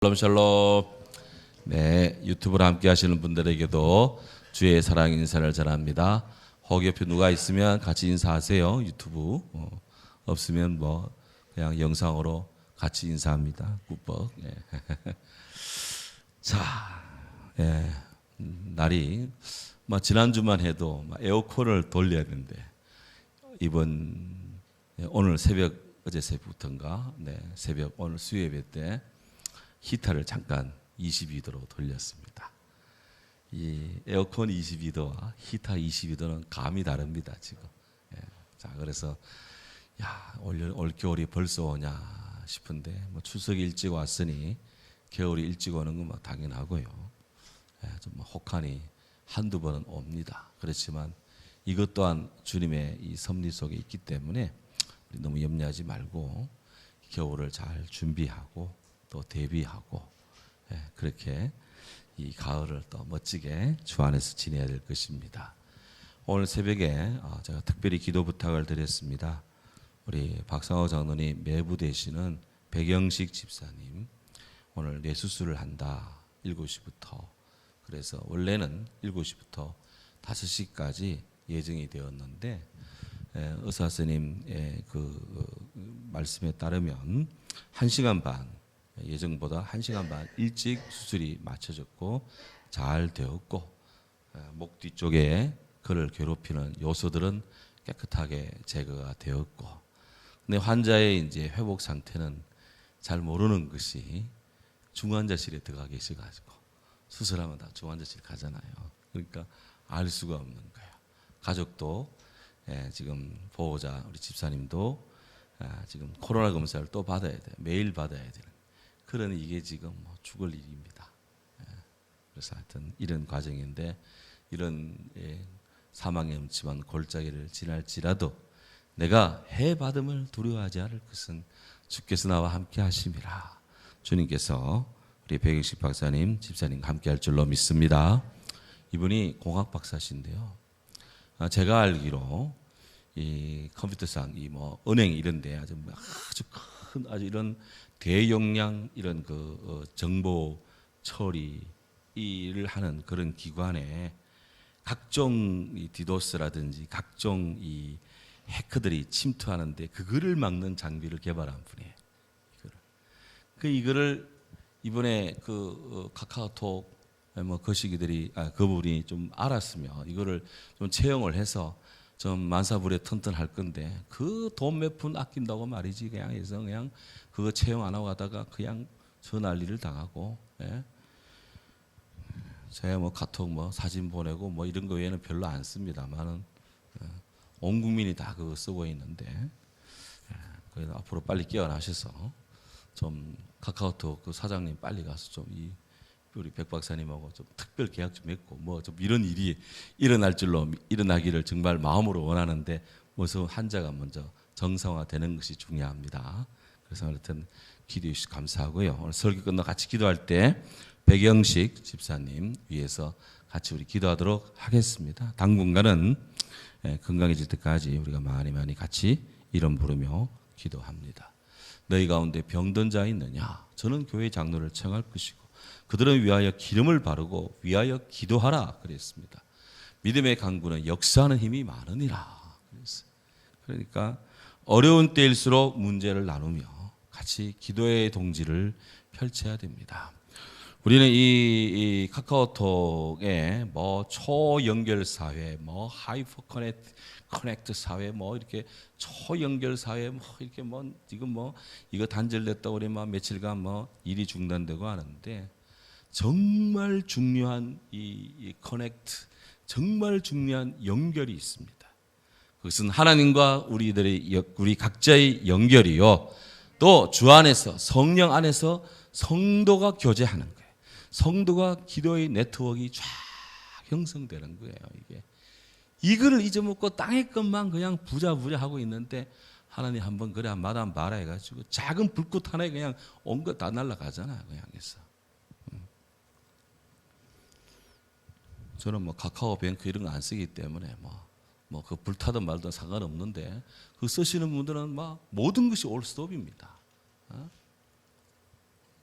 샬롬 샬롬. 네, 유튜브를 함께 하시는 분들에게도 주의 사랑 인사를 전합니다. 혹 옆에 누가 있으면 같이 인사하세요. 유튜브 없으면 뭐 그냥 영상으로 같이 인사합니다. 굿벅. 예. 자, 예, 날이 지난주만 해도 에어컨을 돌려야 되는데 오늘 새벽 어제 새벽부터인가 새벽 오늘 수요예배 때 히터를 잠깐 22도로 돌렸습니다. 이 에어컨 22도와 히터 22도는 감이 다릅니다, 지금. 예. 자, 그래서 올 겨울이 벌써 오냐 싶은데 추석이 일찍 왔으니 겨울이 일찍 오는 건 당연하고요. 예, 좀 혹한이 한두 번은 옵니다. 그렇지만 이것 또한 주님의 이 섭리 속에 있기 때문에 우리 너무 염려하지 말고 겨울을 잘 준비하고 또 대비하고 그렇게 이 가을을 또 멋지게 주 안에서 지내야 될 것입니다. 오늘 새벽에 제가 특별히 기도 부탁을 드렸습니다. 우리 박상호 장로님 매부 되시는 백영식 집사님 오늘 뇌수술을 한다. 7시부터. 그래서 원래는 7시부터 5시까지 예정이 되었는데 의사 선생님의 말씀에 따르면 1시간 반 예정보다 1시간 반 일찍 수술이 마쳐졌고 잘 되었고 목 뒤쪽에 그를 괴롭히는 요소들은 깨끗하게 제거가 되었고 근데 환자의 이제 회복 상태는 잘 모르는 것이 중환자실에 들어가 계셔가지고 수술하면 다 중환자실 가잖아요. 그러니까 알 수가 없는 거예요. 가족도 지금 보호자 우리 집사님도 지금 코로나 검사를 또 받아야 돼요. 매일 받아야 되는. 그러니 이게 지금 죽을 일입니다. 그래서 하여튼 이런 과정인데 이런 사망의 음침한 골짜기를 지날지라도 내가 해받음을 두려워하지 않을 것은 주께서 나와 함께 하심이라. 주님께서 우리 백영식 박사님, 집사님과 함께 할 줄로 믿습니다. 이분이 공학 박사신데요. 제가 알기로 이 컴퓨터상 은행 이런데 아주 큰 아주 이런 대용량 이런 정보 처리 일을 하는 그런 기관에 각종 이 디도스라든지 각종 이 해커들이 침투하는데 그거를 막는 장비를 개발한 분이에요. 이거를 이번에 카카오톡 거시기들이 그분이 좀 알았으면 이거를 좀 채용을 해서 좀 만사부려 튼튼할 건데 그 돈 몇 푼 아낀다고 말이지 그냥 해서 그냥 그거 채용 안 하고 가다가 그냥 저 난리를 당하고 제가 카톡 사진 보내고 이런 거 외에는 별로 안 씁니다만은 온 국민이 다 그거 쓰고 있는데 그래서 앞으로 빨리 깨어나셔서 좀 카카오톡 그 사장님 빨리 가서 좀 우리 백 박사님하고 좀 특별 계약 좀 맺고 좀 이런 일이 일어나기를 정말 마음으로 원하는데 우선 환자가 먼저 정상화되는 것이 중요합니다. 그래서 하여튼 기도해 주셔서 감사하고요. 오늘 설교 끝나고 같이 기도할 때 백영식 집사님 위해서 같이 우리 기도하도록 하겠습니다. 당분간은 건강해질 때까지 우리가 많이 같이 이름 부르며 기도합니다. 너희 가운데 병든 자 있느냐? 저는 교회 장로를 청할 것이고 그들을 위하여 기름을 바르고 위하여 기도하라 그랬습니다. 믿음의 강구는 역사하는 힘이 많으니라 그랬어요. 그러니까 어려운 때일수록 문제를 나누며 같이 기도의 동지를 펼쳐야 됩니다. 우리는 이 카카오톡에 초연결 사회, 하이퍼 커넥트 사회, 이렇게 초연결 사회, 이렇게 지금 이거 단절됐다고 그러면 며칠간 일이 중단되고 하는데 정말 중요한 이 커넥트, 정말 중요한 연결이 있습니다. 그것은 하나님과 우리 각자의 연결이요. 또 주 안에서 성령 안에서 성도가 교제하는 거예요. 성도가 기도의 네트워크가 쫙 형성되는 거예요. 이거를 잊어먹고 땅의 것만 그냥 부자 하고 있는데 하나님 한번 그래 마담 봐라 해가지고 작은 불꽃 하나에 그냥 온 것 다 날아가잖아요. 그냥 해서. 저는 카카오뱅크 이런 거 안 쓰기 때문에 그 불타든 말든 상관없는데 그 쓰시는 분들은 모든 것이 올스톱입니다.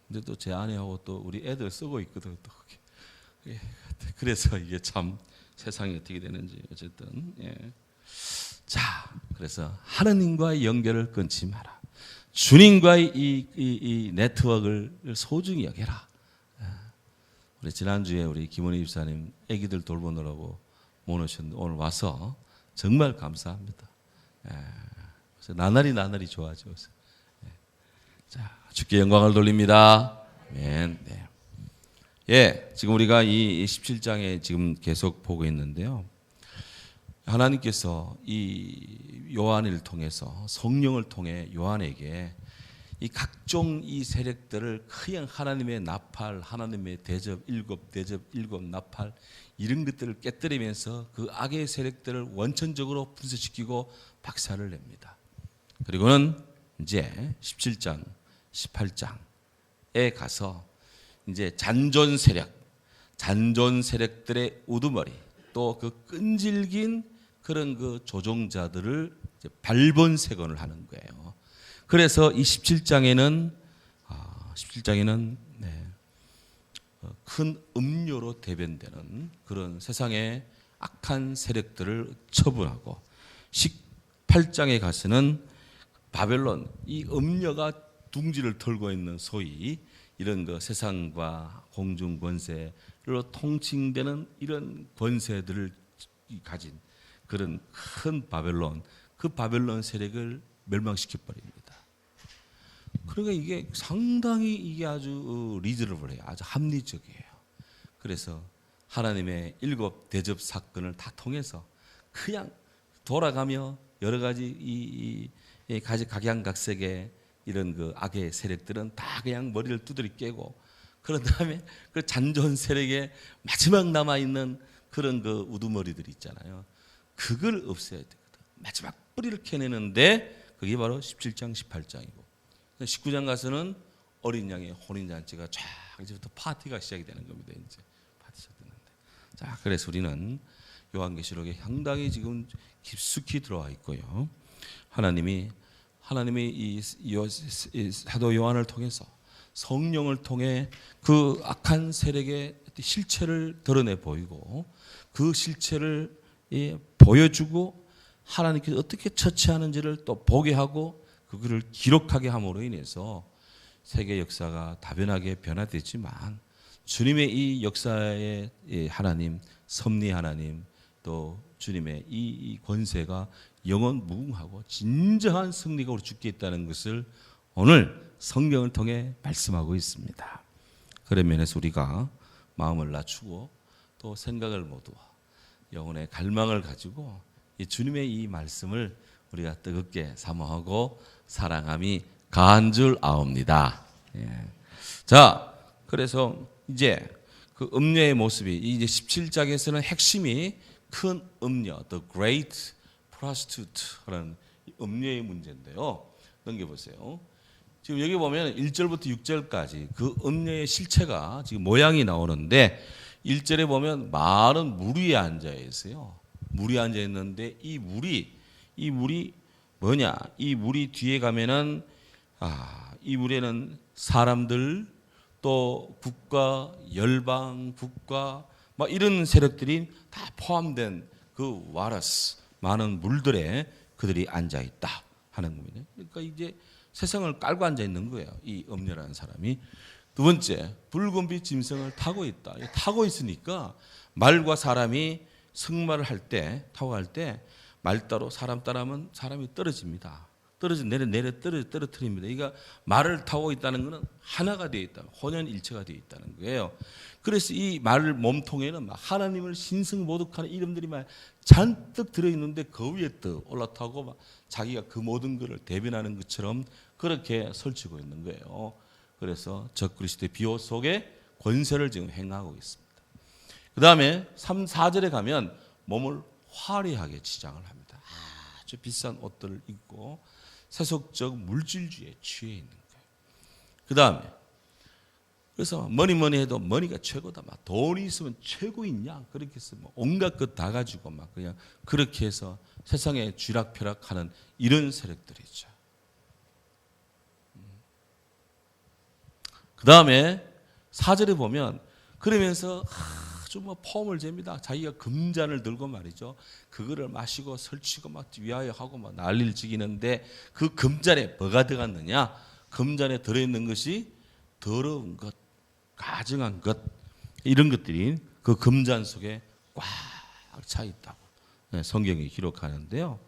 근데 또 제 아내하고 또 우리 애들 쓰고 있거든. 또 그게. 그래서 이게 참 세상이 어떻게 되는지 어쨌든. 예. 자, 그래서 하느님과의 연결을 끊지 마라. 주님과의 이 네트워크를 소중히 여겨라. 우리 지난주에 우리 김원희 집사님 아기들 돌보느라고 모셔셨는데 오늘 와서 정말 감사합니다. 그래서 나날이 좋아지고 있어요. 자, 주께 영광을 돌립니다. 아멘. 네. 예, 지금 우리가 이 17장에 지금 계속 보고 있는데요. 하나님께서 이 요한을 통해서 성령을 통해 요한에게 이 각종 이 세력들을 그냥 하나님의 나팔, 하나님의 대접, 일곱 나팔 이런 것들을 깨뜨리면서 그 악의 세력들을 원천적으로 분쇄시키고 박살을 냅니다. 그리고는 이제 17장, 18장에 가서 이제 잔존 세력들의 우두머리, 또 그 끈질긴 그런 그 조종자들을 이제 발본색원을 하는 거예요. 그래서 이 17장에는 큰 음료로 대변되는 그런 세상의 악한 세력들을 처분하고 18장에 가서는 바벨론 이 음료가 둥지를 털고 있는 소위 이런 그 세상과 공중 권세로 통칭되는 이런 권세들을 가진 그런 큰 바벨론, 그 바벨론 세력을 멸망시켜 버립니다. 그러니까 이게 상당히 이게 아주 리저너블해요. 아주 합리적이에요. 그래서 하나님의 일곱 대접 사건을 다 통해서 그냥 돌아가며 여러 가지 각양각색의 이런 그 악의 세력들은 다 그냥 머리를 두드려 깨고 그런 다음에 그 잔존 세력의 마지막 남아 있는 그런 그 우두머리들이 있잖아요. 그걸 없애야 되거든. 마지막 뿌리를 캐내는데 그게 바로 17장, 18장이고 19장 가서는 어린 양의 혼인 잔치가 쫙 이제부터 파티가 시작이 되는 겁니다. 이제 파티 시작되는데. 자, 그래서 우리는 요한계시록에 상당히 지금 깊숙이 들어와 있고요. 하나님이 이 사도 요한을 통해서 성령을 통해 그 악한 세력의 실체를 드러내 보이고 그 실체를 보여주고 하나님께서 어떻게 처치하는지를 또 보게 하고 그거를 기록하게 함으로 인해서 세계 역사가 다변하게 변화됐지만 주님의 이 역사의 하나님, 섭리 하나님 또 주님의 이 권세가 영원 무궁하고 진정한 승리가 우리 주께 있다는 것을 오늘 성경을 통해 말씀하고 있습니다. 그런 면에서 우리가 마음을 낮추고 또 생각을 모두와 영혼의 갈망을 가지고 이 주님의 이 말씀을 우리가 뜨겁게 사모하고 사랑함이 가한 줄 아옵니다. 예. 자, 그래서 이제 그 음녀의 모습이 이제 17장에서는 핵심이 큰 음녀, the great prostitute라는 음녀의 문제인데요. 넘겨보세요. 지금 여기 보면 1절부터 6절까지 그 음녀의 실체가 지금 모양이 나오는데 1절에 보면 많은 물 위에 앉아 있어요. 물이 앉아 있는데 이 물이 뭐냐? 이 물이 뒤에 가면은 이 물에는 사람들 또 국가, 열방, 국가 막 이런 세력들이 다 포함된 그 와라스 많은 물들에 그들이 앉아 있다 하는 겁니다. 그러니까 이제 세상을 깔고 앉아 있는 거예요. 이 음녀라는 사람이. 두 번째, 붉은 빛 짐승을 타고 있다. 타고 있으니까 말과 사람이 승마를 할 때 타고 갈 때 말 따로 사람 따라하면 사람이 떨어집니다. 떨어뜨립니다. 그러니까 말을 타고 있다는 것은 하나가 되어 있다. 혼연일체가 되어 있다는 거예요. 그래서 이 말 몸통에는 하나님을 신성모독하는 이름들이 막 잔뜩 들어있는데 그 위에 또 올라타고 막 자기가 그 모든 것을 대변하는 것처럼 그렇게 설치고 있는 거예요. 그래서 적그리스도의 비호 속에 권세를 지금 행하고 있습니다. 그 다음에 3, 4절에 가면 몸을 화려하게 치장을 합니다. 아주 비싼 옷들을 입고 세속적 물질주의에 취해 있는 거예요. 그 다음에 그래서 뭐니 해도 머니가 최고다. 막 돈이 있으면 최고있냐 그렇게 해서 뭐 온갖 것 다 가지고 막 그냥 그렇게 해서 세상에 쥐락펴락하는 이런 세력들이죠. 그 다음에 4절에 보면 그러면서 아주 뭐 폼을 잽니다. 자기가 금잔을 들고 말이죠. 그거를 마시고 설치고 막 위하여 하고 막 난리를 지기는데 그 금잔에 뭐가 들어갔느냐? 금잔에 들어있는 것이 더러운 것, 가증한 것, 이런 것들이 그 금잔 속에 꽉 차 있다고 성경이 기록하는데요.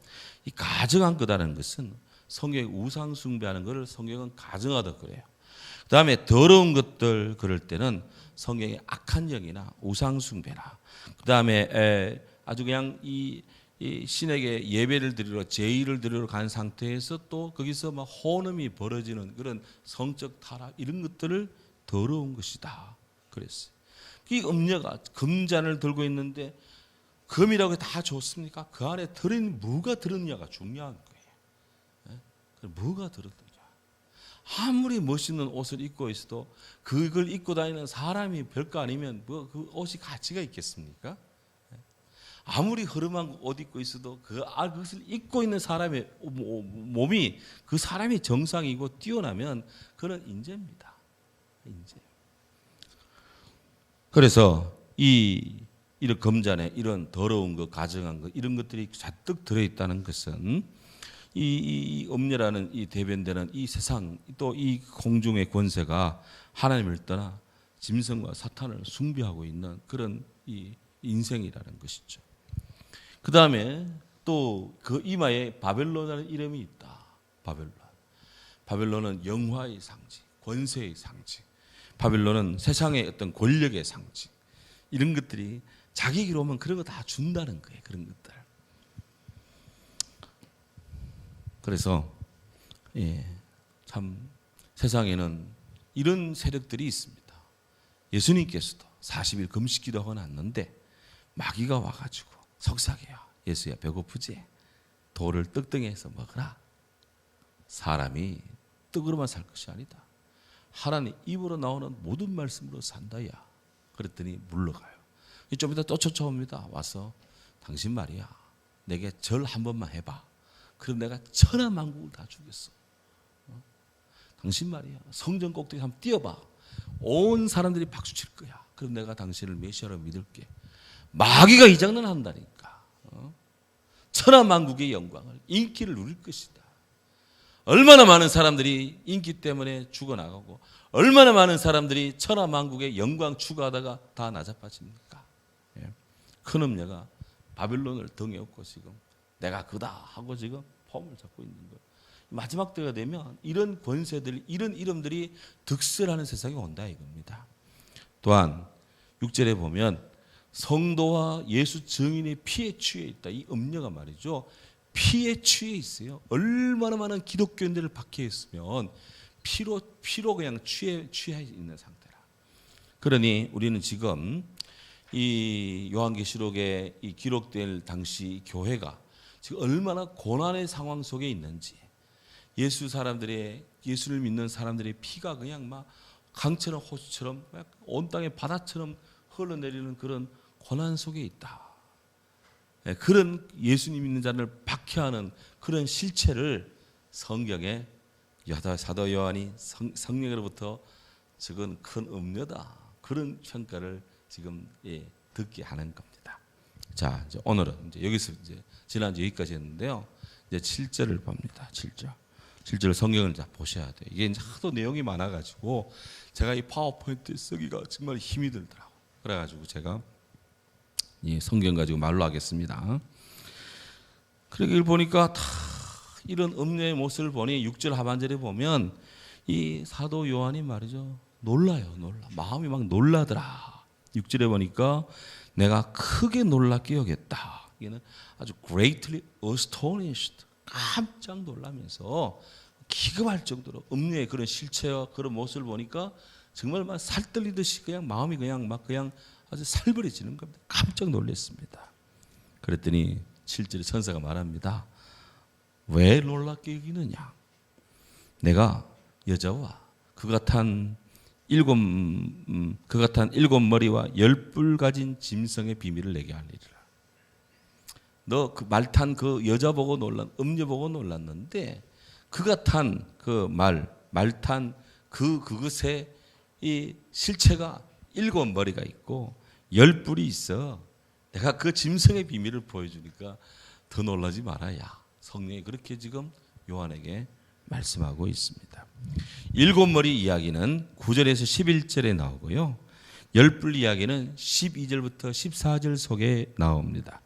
이 가증한 거다라는 것은 성경의 우상 숭배하는 것을 성경은 가증하다 그래요. 그 다음에 더러운 것들 그럴 때는 성경의 악한 영이나 우상 숭배나 그 다음에 아주 그냥 이 신에게 예배를 드리러 제의를 드리러 간 상태에서 또 거기서 막 혼음이 벌어지는 그런 성적 타락 이런 것들을 더러운 것이다 그랬어요. 이 음녀가 금잔을 들고 있는데 금이라고 다 좋습니까? 그 안에 들은 뭐가 들었냐가 중요한 거예요. 뭐가 들었느냐. 아무리 멋있는 옷을 입고 있어도 그걸 입고 다니는 사람이 별거 아니면 뭐 그 옷이 가치가 있겠습니까? 아무리 흐름한 옷 입고 있어도 그것을 입고 있는 사람의 몸이 그 사람이 정상이고 뛰어나면 그는 인재입니다. 인재. 그래서 이런 금잔에 이런 더러운 것, 가증한 것 이런 것들이 잔뜩 들어있다는 것은 이 음녀라는 이 대변되는 이 세상 또 이 공중의 권세가 하나님을 떠나 짐승과 사탄을 숭배하고 있는 그런 이 인생이라는 것이죠. 그 다음에 또 그 이마에 바벨론이라는 이름이 있다. 바벨론. 바벨론은 영화의 상징, 권세의 상징. 바벨론은 세상의 어떤 권력의 상징. 이런 것들이 자기에게로 오면 그런 거 다 준다는 거예요. 그런 것들. 그래서 참 세상에는 이런 세력들이 있습니다. 예수님께서도 40일 금식기도 하고 났는데 마귀가 와가지고 속삭여요. 예수야 배고프지? 돌을 떡덩이에서 먹으라. 사람이 떡으로만 살 것이 아니다. 하나님 입으로 나오는 모든 말씀으로 산다야. 그랬더니 물러가요. 좀 이따 또 쫓아옵니다. 와서 당신 말이야. 내게 절 한 번만 해봐. 그럼 내가 천하만국을 다 주겠어. 당신 말이야. 성전 꼭대기 한번 뛰어봐. 온 사람들이 박수 칠 거야. 그럼 내가 당신을 메시아로 믿을게. 마귀가 이 장난 한다니까. 천하만국의 영광을 인기를 누릴 것이다. 얼마나 많은 사람들이 인기 때문에 죽어나가고 얼마나 많은 사람들이 천하만국의 영광 추구하다가 다 나자빠집니까? 큰 음녀가 바빌론을 등에 업고 지금 내가 그다 하고 지금 폼을 잡고 있는 거예요. 마지막 때가 되면 이런 권세들, 이런 이름들이 득세하는 세상이 온다 이겁니다. 또한 6절에 보면 성도와 예수 증인의 피에 취해 있다. 이 음녀가 말이죠. 피에 취해 있어요. 얼마나 많은 기독교인들을 박해했으면 피로 그냥 취해 있는 상태라. 그러니 우리는 지금 이 요한계시록에 이 기록될 당시 교회가 지금 얼마나 고난의 상황 속에 있는지, 예수를 믿는 사람들의 피가 그냥 막 강처럼 호수처럼 온 땅의 바다처럼 흘러내리는 그런 고난 속에 있다. 그런 예수님 믿는 자를 박해하는 그런 실체를 성경에 사도 요한이 성령으로부터 적은 큰 음녀다. 그런 평가를 지금 듣게 하는 겁니다. 자, 이제 오늘은 이제 여기서 이제 지난주 여기까지 했는데요. 이제 7절을 봅니다. 7절 성경을 자 보셔야 돼요. 이게 이제 하도 내용이 많아가지고 제가 이 파워포인트 쓰기가 정말 힘이 들더라고. 그래가지고 제가 이 성경 가지고 말로 하겠습니다. 그러길 보니까 다 이런 음녀의 모습을 보니 6절 하반절에 보면 이 사도 요한이 말이죠. 놀라요. 마음이 막 놀라더라. 6절에 보니까 내가 크게 놀랍게 여겼다. 이게는 아주 greatly astonished. 깜짝 놀라면서 기겁할 정도로 음녀의 그런 실체와 그런 모습을 보니까 정말 막 살떨리듯이 그냥 마음이 그냥 아주 살벌해지는 겁니다. 깜짝 놀랐습니다. 그랬더니 7절에 천사가 말합니다. 왜 놀랍게 여기느냐? 내가 여자와 그 같은 일곱 머리와 10뿔 가진 짐승의 비밀을 내게 알리리라. 너 그 말 탄 그 여자 보고 음녀 보고 놀랐는데 그 같은 그 말 탄 그것의 이 실체가 7머리가 있고 10뿔이 있어. 내가 그 짐승의 비밀을 보여주니까 더 놀라지 말아야. 성령이 그렇게 지금 요한에게 말씀하고 있습니다. 7머리 이야기는 9절에서 11절에 나오고요. 10뿔 이야기는 12절부터 14절 속에 나옵니다.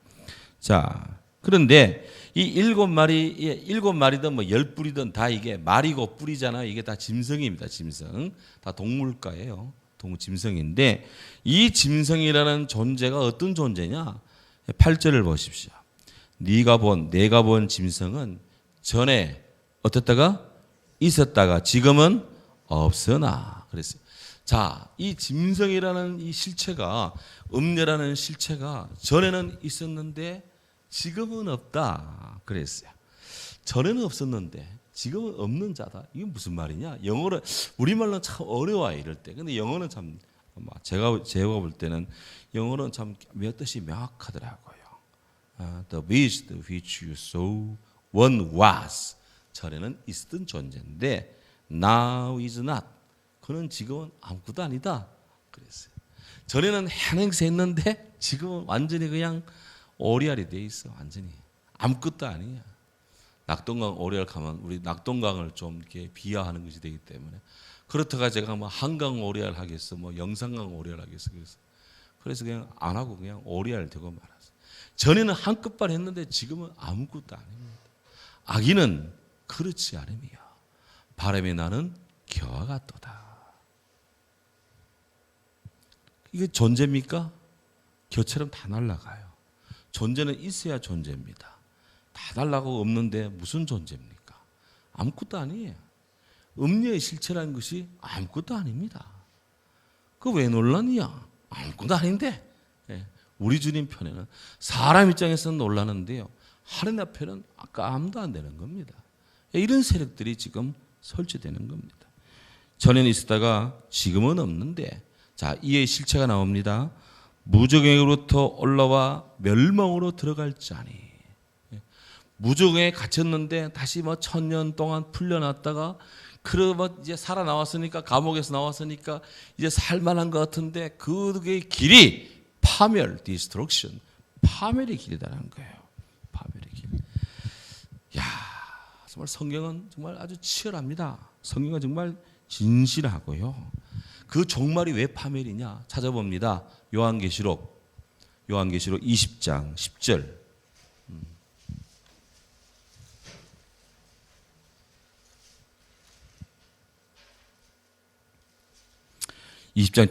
자, 그런데 이 7마리든 뭐 10뿔이든 다 이게 말이고 뿔이잖아요. 이게 다 짐승입니다. 짐승. 다 동물과예요. 짐승인데 이 짐승이라는 존재가 어떤 존재냐? 8절을 보십시오. 내가 본 짐승은 전에 어떻다가 있었다가 지금은 없으나 그랬어요. 자, 이 짐승이라는 이 실체가 음녀라는 실체가 전에는 있었는데 지금은 없다 그랬어요. 전에는 없었는데 지금은 없는 자다. 이게 무슨 말이냐? 영어로 우리말로는 참 어려워요 이럴 때. 근데 영어는 참 제가 볼 때는 영어는 참 몇 뜻이 명확하더라고요. The beast which you saw one was 전에는 있었던 존재인데 now is not. 그는 지금은 아무것도 아니다. 그랬어요. 전에는 행행세했는데 지금은 완전히 그냥 오리알이 돼 있어. 완전히 아무것도 아니야. 낙동강 오리알 가면 우리 낙동강을 좀 이렇게 비하하는 것이 되기 때문에 그렇다가 제가 뭐 한강 오리알 하겠어, 뭐 영산강 오리알 하겠어. 그래서 그냥 안 하고 그냥 오리알 되고 말았어. 전에는 한끗발 했는데 지금은 아무것도 아닙니다. 악인은 그렇지 않음이야. 바람이 나는 겨와 같도다. 이게 존재입니까? 겨처럼 다 날아가요. 존재는 있어야 존재입니다. 다 날아가고 없는데 무슨 존재입니까? 아무것도 아니에요. 음녀의 실체라는 것이 아무것도 아닙니다. 그 왜 놀라냐? 아무것도 아닌데. 우리 주님 편에는 사람 입장에서는 놀라는데요. 하나님 앞에는 아무도 안 되는 겁니다. 이런 세력들이 지금 설치되는 겁니다. 전에는 있었다가 지금은 없는데 자, 이의 실체가 나옵니다. 무저갱으로부터 올라와 멸망으로 들어갈 자니. 무저갱에 갇혔는데 다시 뭐 1000년 동안 풀려났다가 그러면 이제 살아나왔으니까 감옥에서 나왔으니까 이제 살만한 것 같은데 그의 길이 파멸, 디스트럭션, 파멸의 길이라는 거예요. 파멸의 길. 야, 정말 성경은 정말 아주 치열합니다. 성경은 정말 진실하고요. 그 종말이 왜 파멸이냐 찾아봅니다. 요한계시록 20장 10절. 20장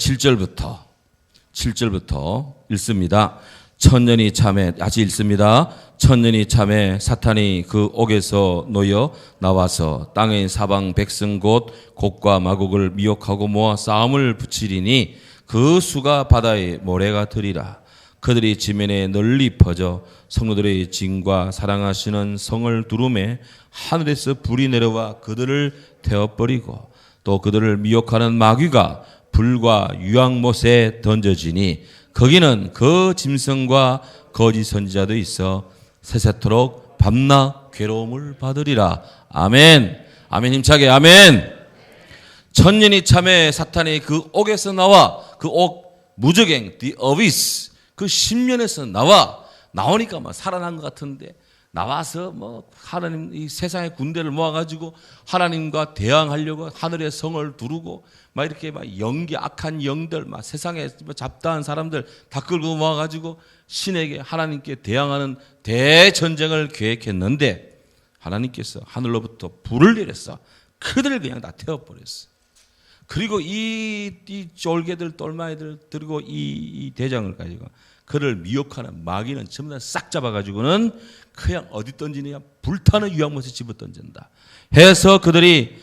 7절부터 읽습니다. 천년이 참에 다시 읽습니다. 천년이 참에 사탄이 그 옥에서 놓여 나와서 땅의 사방 백성 곧 곡과 마곡을 미혹하고 모아 싸움을 붙이리니 그 수가 바다의 모래가 되리라. 그들이 지면에 널리 퍼져 성도들의 진과 사랑하시는 성을 두루매 하늘에서 불이 내려와 그들을 태워버리고 또 그들을 미혹하는 마귀가 불과 유황못에 던져지니 거기는 그 짐승과 거짓 선지자도 있어 세세토록 밤낮 괴로움을 받으리라. 아멘. 아멘 힘차게 아멘. 천년이 참에 사탄이 그 옥에서 나와 그 옥 무저갱 the abyss 그 심년에서 나오니까 막 살아난 것 같은데 나와서 뭐 하나님 이 세상의 군대를 모아가지고 하나님과 대항하려고 하늘의 성을 두르고 막 이렇게 막 악한 영들 막 세상에 잡다한 사람들 다 끌고 모아가지고 신에게 하나님께 대항하는 대전쟁을 계획했는데 하나님께서 하늘로부터 불을 내렸어. 그들을 그냥 다 태워버렸어. 그리고 이 쫄개들 똘마이들 들고 이 대장을 가지고 그를 미혹하는 마귀는 전부 다 싹 잡아가지고는 그냥 어디 던지느냐 불타는 유황못에 집어 던진다 해서 그들이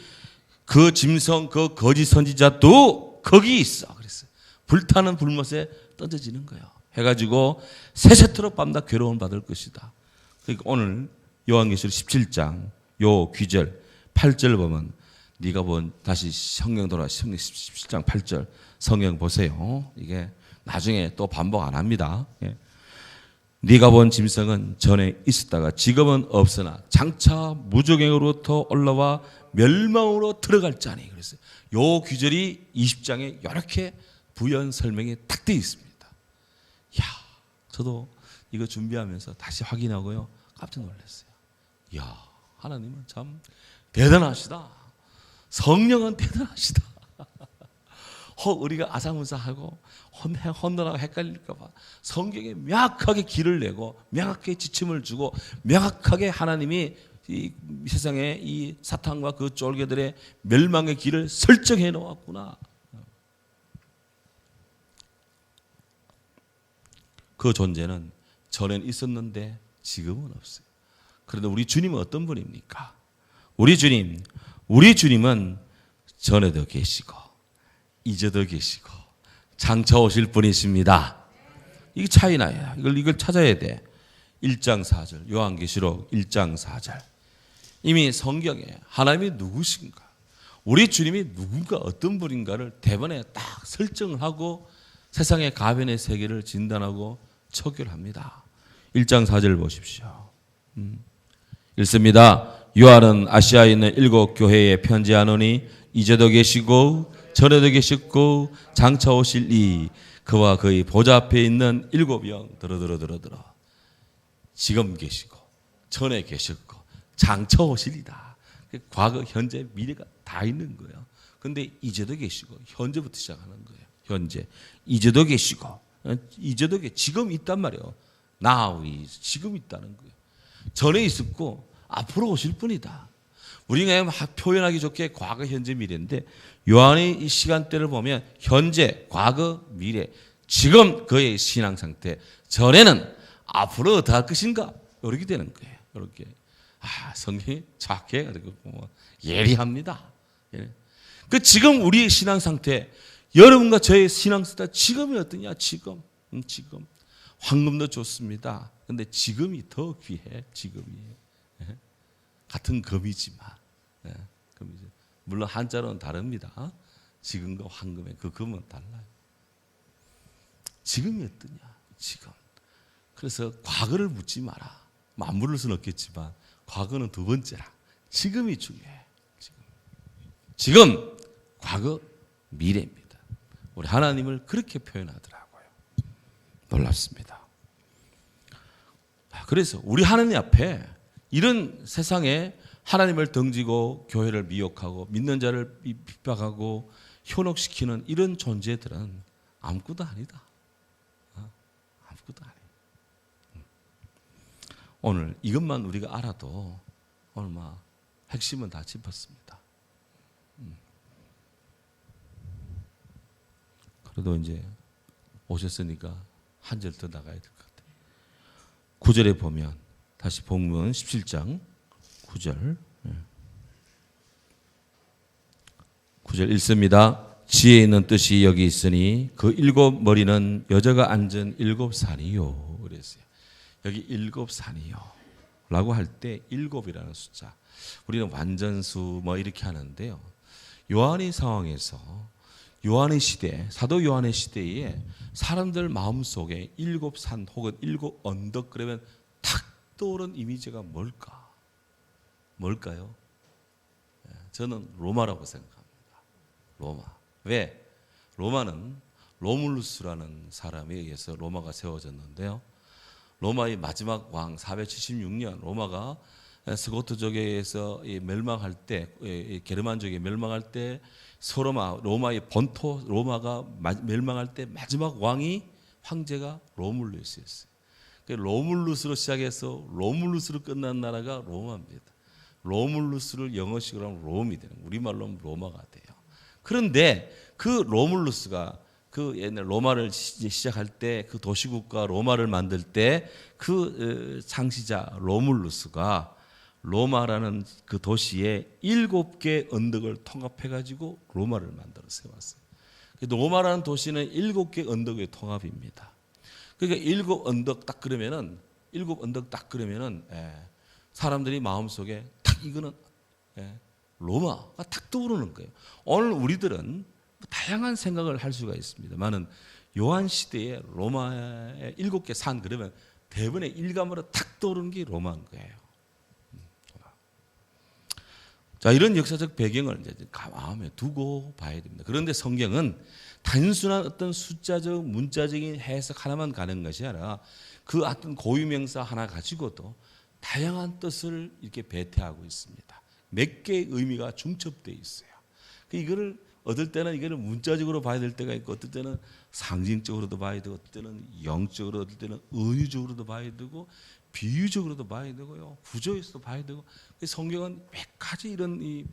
그 짐승 그 거짓 선지자도 거기 있어. 그랬어요. 불타는 불못에 던져지는 거예요. 해가지고 세세토록 밤낮 괴로움 받을 것이다. 그러니까 오늘 요한계시록 17장 요 귀절 8절 보면 네가 본 다시 성경 돌아 17장 8절 성경 보세요. 이게 나중에 또 반복 안 합니다. 네가 본 짐승은 전에 있었다가 지금은 없으나 장차 무저갱으로부터 올라와 멸망으로 들어갈 자니. 그랬어요. 요 규절이 20장에 이렇게 부연 설명이 딱 되어 있습니다. 야, 저도 이거 준비하면서 다시 확인하고요. 깜짝 놀랐어요. 야, 하나님은 참 대단하시다. 성령은 대단하시다. 우리가 아사무사하고 혼돈하고 헷갈릴까 봐 성경에 명확하게 길을 내고 명확하게 지침을 주고 명확하게 하나님이 이 세상에 이 사탄과 그 쫄개들의 멸망의 길을 설정해 놓았구나. 그 존재는 전엔 있었는데 지금은 없어요. 그런데 우리 주님은 어떤 분입니까? 우리 주님은 전에도 계시고 이제도 계시고 장차 오실 분이십니다. 이게 차이나요. 이걸 찾아야 돼. 1장 4절 요한계시록 1장 4절 이미 성경에 하나님이 누구신가, 우리 주님이 누군가 어떤 분인가를 대번에 딱 설정을 하고 세상의 가변의 세계를 진단하고 척결합니다. 1장 4절 보십시오. 읽습니다. 요한은 아시아에 있는 7 교회에 편지하노니 이제도 계시고 전에도 계셨고 장차 오실 이 그와 그의 보좌 앞에 있는 7 영 들어 지금 계시고 전에 계셨고 장차 오실이다. 과거 현재 미래가 다 있는 거예요. 근데 이제도 계시고 현재부터 시작하는 거예요. 현재 이제도 계시고 지금 있단 말이에요. Now 지금 있다는 거예요. 전에 있었고 앞으로 오실 분이다. 우리가 표현하기 좋게 과거, 현재, 미래인데 요한의 이 시간대를 보면 현재, 과거, 미래, 지금 그의 신앙 상태, 전에는 앞으로 어떻게 할 것인가 이렇게 되는 거예요. 이렇게 성경이 착해 예리합니다. 그 지금 우리의 신앙 상태, 여러분과 저의 신앙 상태 지금이 어떠냐? 지금 황금도 좋습니다. 근데 지금이 더 귀해. 지금이 같은 금이지만 물론 한자로는 다릅니다. 지금과 황금의 그 금은 달라요. 지금이 어떠냐? 지금. 그래서 과거를 묻지 마라. 안 물을 수는 없겠지만 과거는 두 번째라. 지금이 중요해. 지금 과거, 미래입니다. 우리 하나님을 그렇게 표현하더라고요. 놀랍습니다. 그래서 우리 하나님 앞에 이런 세상에 하나님을 등지고 교회를 미혹하고 믿는 자를 핍박하고 현혹시키는 이런 존재들은 아무것도 아니다. 아무것도 아니다. 오늘 이것만 우리가 알아도 오늘 핵심은 다 짚었습니다. 그래도 이제 오셨으니까 한 절 더 나가야 될 것 같아요. 9절에 보면 다시 본문 17장 9절 9절 읽습니다. 지혜 있는 뜻이 여기 있으니 그 7 머리는 여자가 앉은 7 산이요. 그랬어요. 여기 7 산이요 라고 할 때 7이라는 숫자, 우리는 완전수 이렇게 하는데요. 요한의 상황에서 요한의 시대, 사도 요한의 시대에 사람들 마음속에 7 산 혹은 7 언덕 그러면 탁 떠오른 이미지가 뭘까요? 저는 로마라고 생각합니다. 로마. 왜? 로마는 로물루스라는 사람에 의해서 로마가 세워졌는데요. 로마의 마지막 왕 476년 로마가 스고트족에 의해서 멸망할 때, 게르만족이 멸망할 때 로마의 본토 로마가 멸망할 때 마지막 황제가 로물루스였어요. 로물루스로 시작해서 로물루스로 끝난 나라가 로마입니다. 로물루스를 영어식으로 하면 롬이 되는, 우리말로 하면 로마가 돼요. 그런데 그 로물루스가 그 옛날 로마를 시작할 때 그 도시국가 로마를 만들 때 그 창시자 로물루스가 로마라는 그 도시에 7개 언덕을 통합해가지고 로마를 만들어 세웠어요. 로마라는 도시는 7개 언덕의 통합입니다. 그러니까 7 언덕 딱 그러면은 사람들이 마음속에 딱 이거는 로마가 딱 떠오르는 거예요. 오늘 우리들은 다양한 생각을 할 수가 있습니다만은 요한 시대에 로마의 7개 산 그러면 대부분의 일감으로 탁 떠오르는 게 로마인 거예요. 자, 이런 역사적 배경을 이제 마음에 두고 봐야 됩니다. 그런데 성경은 단순한 어떤 숫자적 문자적인 해석 하나만 가는 것이 아니라 그 어떤 고유명사 하나 가지고도 다양한 뜻을 이렇게 배태하고 있습니다. 몇 개의 의미가 중첩되어 있어요. 이거를 어떨 때는 이거를 문자적으로 봐야 될 때가 있고, 어떨 때는 상징적으로도 봐야 되고, 어떨 때는 영적으로, 어떨 때는 은유적으로도 봐야 되고, 비유적으로도 봐야 되고요, 구조에서도 봐야 되고. 성경은 몇 가지 이런 이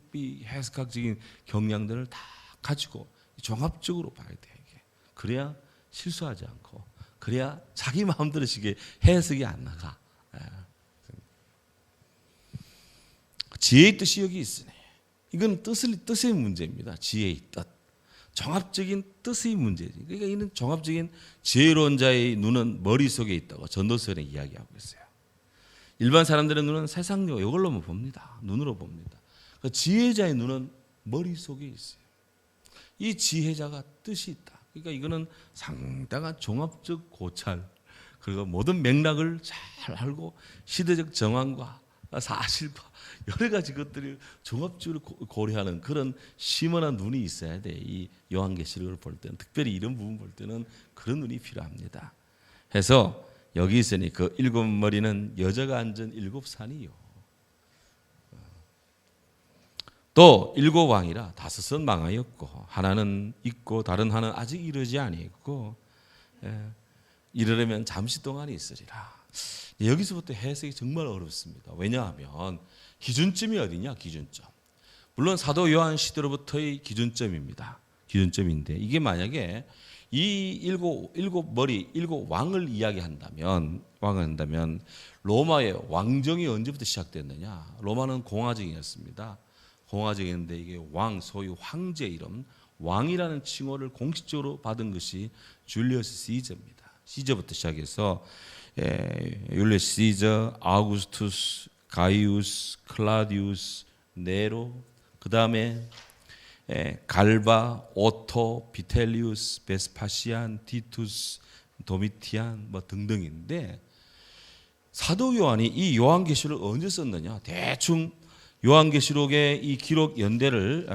해석학적인 경향들을 다 가지고 종합적으로 봐야 돼요. 이게. 그래야 실수하지 않고, 그래야 자기 마음대로 시게 해석이 안 나가. 지혜의 뜻이 여기 있으니, 이건 뜻의 문제입니다. 지혜의 뜻, 종합적인 뜻의 문제지. 그러니까 이는 종합적인 지혜로운 자의 눈은 머릿속에 있다고 전도서에 이야기하고 있어요. 일반 사람들의 눈은 세상요 이걸로만 봅니다. 눈으로 봅니다. 그러니까 지혜자의 눈은 머릿속에 있어요. 이 지혜자가 뜻이 있다. 그러니까 이거는 상당한 종합적 고찰, 그리고 모든 맥락을 잘 알고 시대적 정황과 사실과 여러 가지 것들을 종합적으로 고려하는 그런 심원한 눈이 있어야 돼. 이 요한계시록을 볼 때는, 특별히 이런 부분 볼 때는 그런 눈이 필요합니다. 해서 여기 있으니 그 일곱 머리는 여자가 앉은 일곱 산이요. 또 일곱 왕이라 다섯은 망하였고 하나는 있고 다른 하나는 아직 이르지 아니했고 이르려면 잠시 동안이 있으리라. 여기서부터 해석이 정말 어렵습니다. 왜냐하면 기준점이 어디냐? 기준점. 물론 사도 요한 시대로부터의 기준점입니다. 기준점인데 이게 만약에 이 일곱 머리, 일곱 왕을 이야기한다면 로마의 왕정이 언제부터 시작됐느냐? 로마는 공화정이었습니다. 공화정이었는데 이게 왕, 소위 황제 이름, 왕이라는 칭호를 공식적으로 받은 것이 줄리어스 시저입니다. 시저부터 시작해서 율리어스 시저, 아우구스투스, 가이우스, 클라디우스, 네로, 그 다음에 갈바, 오토, 비텔리우스, 베스파시안, 티투스, 도미티안 뭐 등등인데, 사도 요한이 이 요한계시록을 언제 썼느냐? 대충 요한계시록의 이 기록 연대를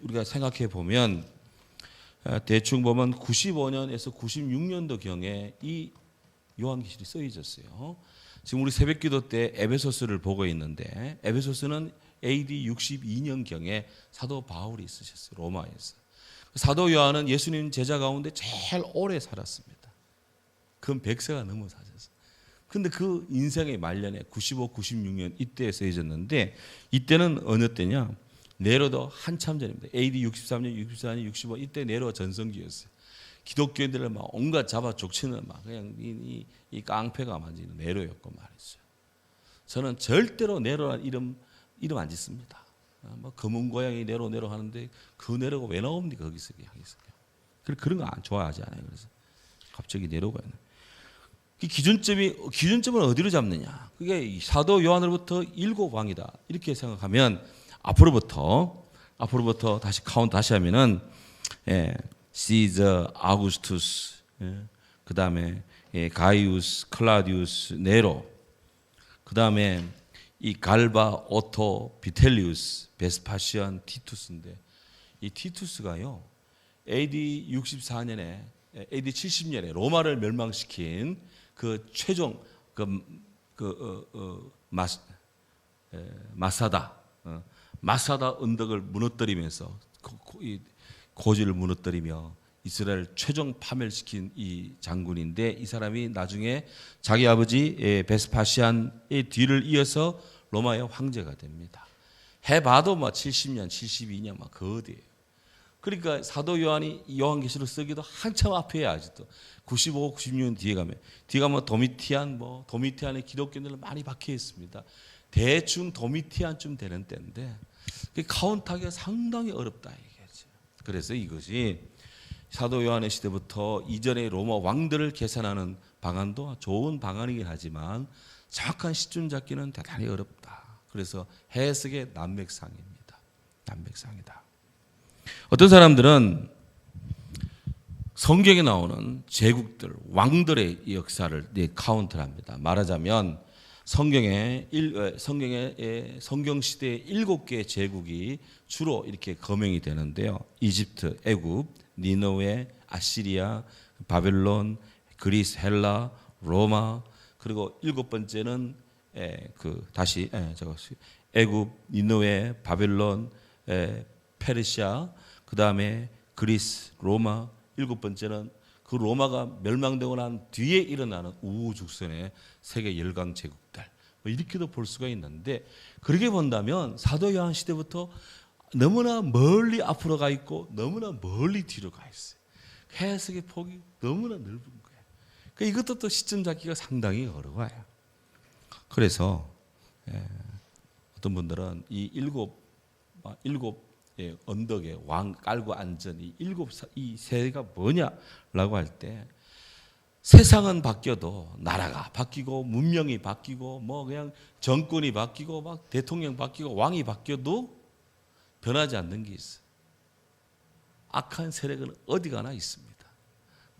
우리가 생각해 보면 대충 보면 95년에서 96년도 경에 이 요한계시록이 쓰여졌어요. 지금 우리 새벽기도 때 에베소스를 보고 있는데, 에베소스는 AD 62년경에 사도 바울이 쓰셨어요. 로마에서. 사도 요한은 예수님 제자 가운데 제일 오래 살았습니다. 그건 100세가 넘어 사셨어요. 근데 그 인생의 말년에 95, 96년 이때에 쓰여졌는데, 이때는 어느 때냐? 네로도 한참 전입니다. AD 63년, 64년, 65 이때 네로 전성기였어요. 기독교인들을 막 온갖 잡아 족치는 막 그냥 이 깡패가 만지는 네로였고 말이죠. 저는 절대로 네로란 이름 안 짓습니다. 뭐 검은 고양이 네로 하는데 그 네로가 왜 나옵니까? 거기서 그런 거 안 좋아하지 않아요. 그래서 갑자기 네로가 있는. 기준점을 어디로 잡느냐? 그게 사도 요한으로부터 일곱 왕이다. 이렇게 생각하면 앞으로부터 다시 카운트 다시 하면은 시저, 아우구스투스, 그 다음에 가이우스, 클라디우스, 네로, 그 다음에 이 갈바, 오토, 비텔리우스, 베스파시안, 티투스인데, 이 티투스가요 AD 64년에 AD 70년에 로마를 멸망시킨 그 최종 마사다 언덕을 무너뜨리면서 고지를 무너뜨리며 이스라엘 최종 파멸시킨 이 장군인데, 이 사람이 나중에 자기 아버지 베스파시안의 뒤를 이어서 로마의 황제가 됩니다. 해봐도 뭐 70년, 72년 막 거대해요. 그러니까 사도 요한이 요한계시록 쓰기도 한참 앞에야 아직도 95, 96년 뒤에 가면 도미티안의 기독교인들은 많이 박혀 있습니다. 대충 도미티안쯤 되는 때인데 카운트하기가 상당히 어렵다 이거죠. 그래서 이것이 사도 요한의 시대부터 이전의 로마 왕들을 계산하는 방안도 좋은 방안이긴 하지만 정확한 시점 잡기는 대단히 어렵다. 그래서 해석의 난맥상입니다. 난맥상이다. 어떤 사람들은 성경에 나오는 제국들, 왕들의 역사를 카운트를 합니다. 말하자면 성경 시대의 7개의 제국이 주로 이렇게 거명이 되는데요. 이집트, 애굽, 니느웨, 아시리아, 바벨론, 그리스, 헬라, 로마, 그리고 7번째는 애굽, 니느웨, 바벨론, 페르시아, 그 다음에 그리스, 로마, 7번째는 그 로마가 멸망되고 난 뒤에 일어나는 우후죽순의 세계 열강 제국들, 뭐 이렇게도 볼 수가 있는데, 그렇게 본다면 사도 요한 시대부터 너무나 멀리 앞으로 가 있고 너무나 멀리 뒤로 가 있어요. 해석의 폭이 너무나 넓은 거예요. 그러니까 이것도 또 시점 잡기가 상당히 어려워요. 그래서 어떤 분들은 이 일곱 언덕에 왕 깔고 앉은 이 세대가 뭐냐라고 할 때, 세상은 바뀌어도 나라가 바뀌고 문명이 바뀌고 뭐 그냥 정권이 바뀌고 막 대통령 바뀌고 왕이 바뀌어도 변하지 않는 게 있어요. 악한 세력은 어디 가나 있습니다.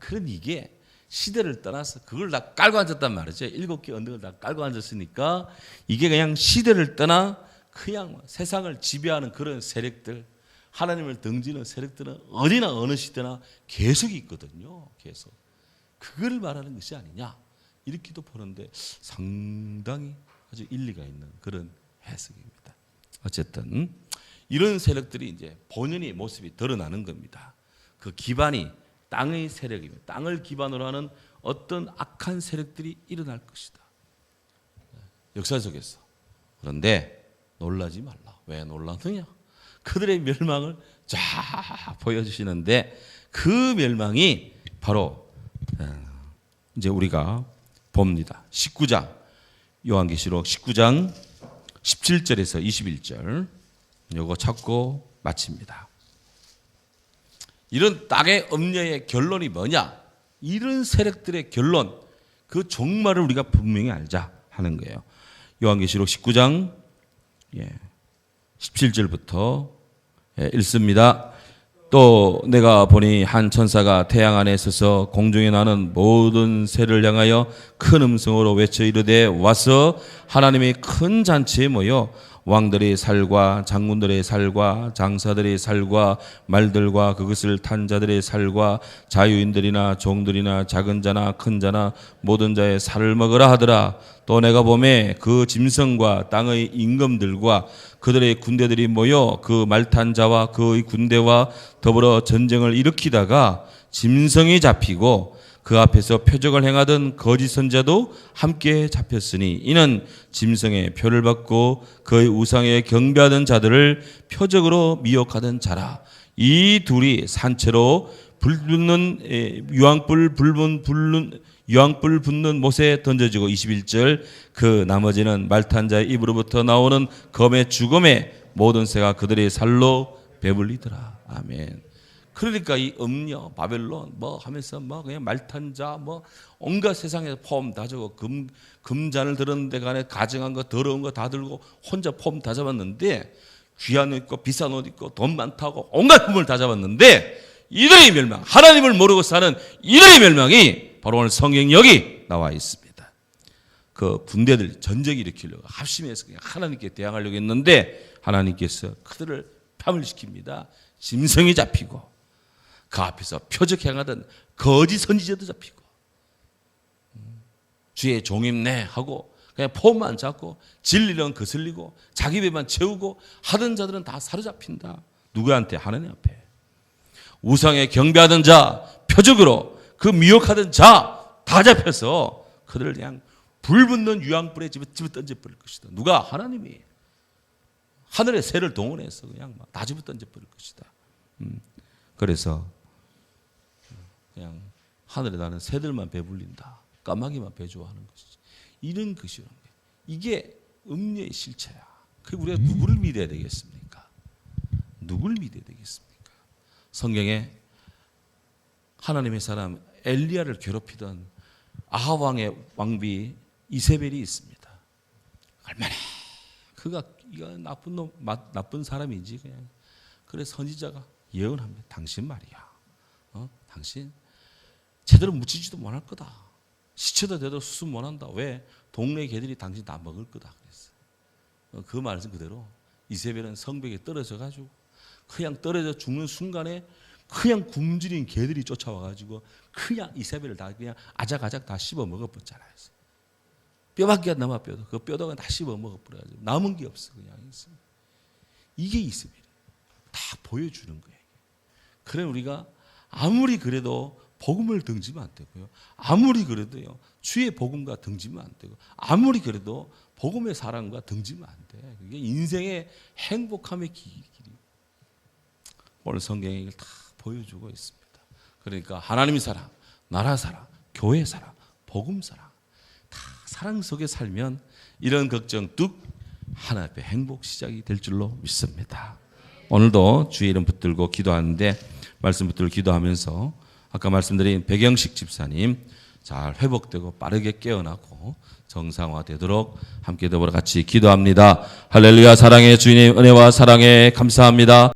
그런 이게 시대를 떠나서 그걸 다 깔고 앉았단 말이죠. 7개 언덕을 다 깔고 앉았으니까 이게 그냥 시대를 떠나 그냥 세상을 지배하는 그런 세력들, 하나님을 등지는 세력들은 어디나 어느 시대나 계속 있거든요. 계속. 그걸 말하는 것이 아니냐, 이렇게도 보는데 상당히 아주 일리가 있는 그런 해석입니다. 어쨌든 이런 세력들이 이제 본연의 모습이 드러나는 겁니다. 그 기반이 땅의 세력입니다. 땅을 기반으로 하는 어떤 악한 세력들이 일어날 것이다, 역사 속에서. 그런데 놀라지 말라. 왜 놀라느냐? 그들의 멸망을 쫙 보여주시는데, 그 멸망이 바로 이제 우리가 봅니다. 19장, 요한계시록 19장 17절에서 21절, 요거 찾고 마칩니다. 이런 땅의 음녀의 결론이 뭐냐? 이런 세력들의 결론, 그 종말을 우리가 분명히 알자 하는 거예요. 요한계시록 19장 17절부터 읽습니다. 또 내가 보니 한 천사가 태양 안에 서서 공중에 나는 모든 새를 향하여 큰 음성으로 외쳐 이르되, 와서 하나님의 큰 잔치에 모여 왕들의 살과 장군들의 살과 장사들의 살과 말들과 그것을 탄 자들의 살과 자유인들이나 종들이나 작은 자나 큰 자나 모든 자의 살을 먹으라 하더라. 또 내가 보매 그 짐승과 땅의 임금들과 그들의 군대들이 모여 그 말탄 자와 그의 군대와 더불어 전쟁을 일으키다가 짐승이 잡히고 그 앞에서 표적을 행하던 거짓 선자도 함께 잡혔으니, 이는 짐승의 표를 받고 그의 우상에 경배하던 자들을 표적으로 미혹하던 자라. 이 둘이 산채로 유황불 붙는 못에 던져지고, 21절, 그 나머지는 말탄 자의 입으로부터 나오는 검의 죽음에 모든 새가 그들의 살로 배불리더라. 아멘. 그러니까 이 음녀 바벨론 뭐 하면서 뭐 그냥 말탄자 뭐 온갖 세상에서 폼 다 주고 금잔을 들었는데 간에 가증한 거 더러운 거 다 들고 혼자 폼 다 잡았는데, 귀한 옷 입고 비싼 옷 입고 돈 많다고 온갖 품을 다 잡았는데, 이들의 멸망, 하나님을 모르고 사는 이들의 멸망이 바로 오늘 성경 여기 나와 있습니다. 그 군대들 전쟁 일으키려고 합심해서 그냥 하나님께 대항하려고 했는데, 하나님께서 그들을 파멸시킵니다. 짐승이 잡히고 그 앞에서 표적 행하던 거짓 선지자도 잡히고, 주의 종임네 하고 그냥 폼만 잡고 진리는 거슬리고 자기 배만 채우고 하던 자들은 다 사로잡힌다. 누구한테? 하나님 앞에. 우상에 경배하던 자, 표적으로 그 미혹하던 자 다 잡혀서 그들을 그냥 불붙는 유황불에 집어 던져버릴 것이다. 누가? 하나님이. 하늘의 새를 동원해서 그냥 다 집어 던져버릴 것이다. 그래서 그냥 하늘에 나는 새들만 배불린다, 까마귀만 배조하는 것이지, 이런 것이라는 거예요. 이게 음녀의 실체야. 그리고 우리가 누구를 믿어야 되겠습니까? 누구를 믿어야 되겠습니까? 성경에 하나님의 사람 엘리야를 괴롭히던 아합 왕의 왕비 이세벨이 있습니다. 얼마나 그가 이거 나쁜 놈, 나쁜 사람인지 그냥. 그래서 선지자가 예언합니다. 당신 말이야, 당신 제대로 묻히지도 못할 거다. 시체도 제대로 수습 못한다. 왜? 동네 개들이 당신 다 먹을 거다 그랬어요. 그 말씀 그대로 이세벨은 성벽에 떨어져 가지고 그냥 떨어져 죽는 순간에 그냥 굶주린 개들이 쫓아와가지고 그냥 이세벨을 다 그냥 아작아작 다 씹어 먹어버렸잖아요. 뼈밖에 안 남아 뼈도 그 뼈다가 다 씹어 먹어버려가지고 남은 게 없어 그냥 있습니다. 이게 이세벨 다 보여주는 거예요. 그래 우리가 아무리 그래도 복음을 등지면 안 되고요. 아무리 그래도요 주의 복음과 등지면 안 되고 아무리 그래도 복음의 사랑과 등지면 안 돼. 그게 인생의 행복함의 길이. 오늘 성경에 이걸 다 보여주고 있습니다. 그러니까 하나님의 사랑, 나라 사랑, 교회 사랑, 복음 사랑 다 사랑 속에 살면 이런 걱정 뚝 하나님의 행복 시작이 될 줄로 믿습니다. 오늘도 주의 이름 붙들고 기도하는데 말씀 붙들고 기도하면서 아까 말씀드린 백영식 집사님 잘 회복되고 빠르게 깨어나고 정상화되도록 함께 더불어 같이 기도합니다. 할렐루야. 사랑의 주님 은혜와 사랑에 감사합니다.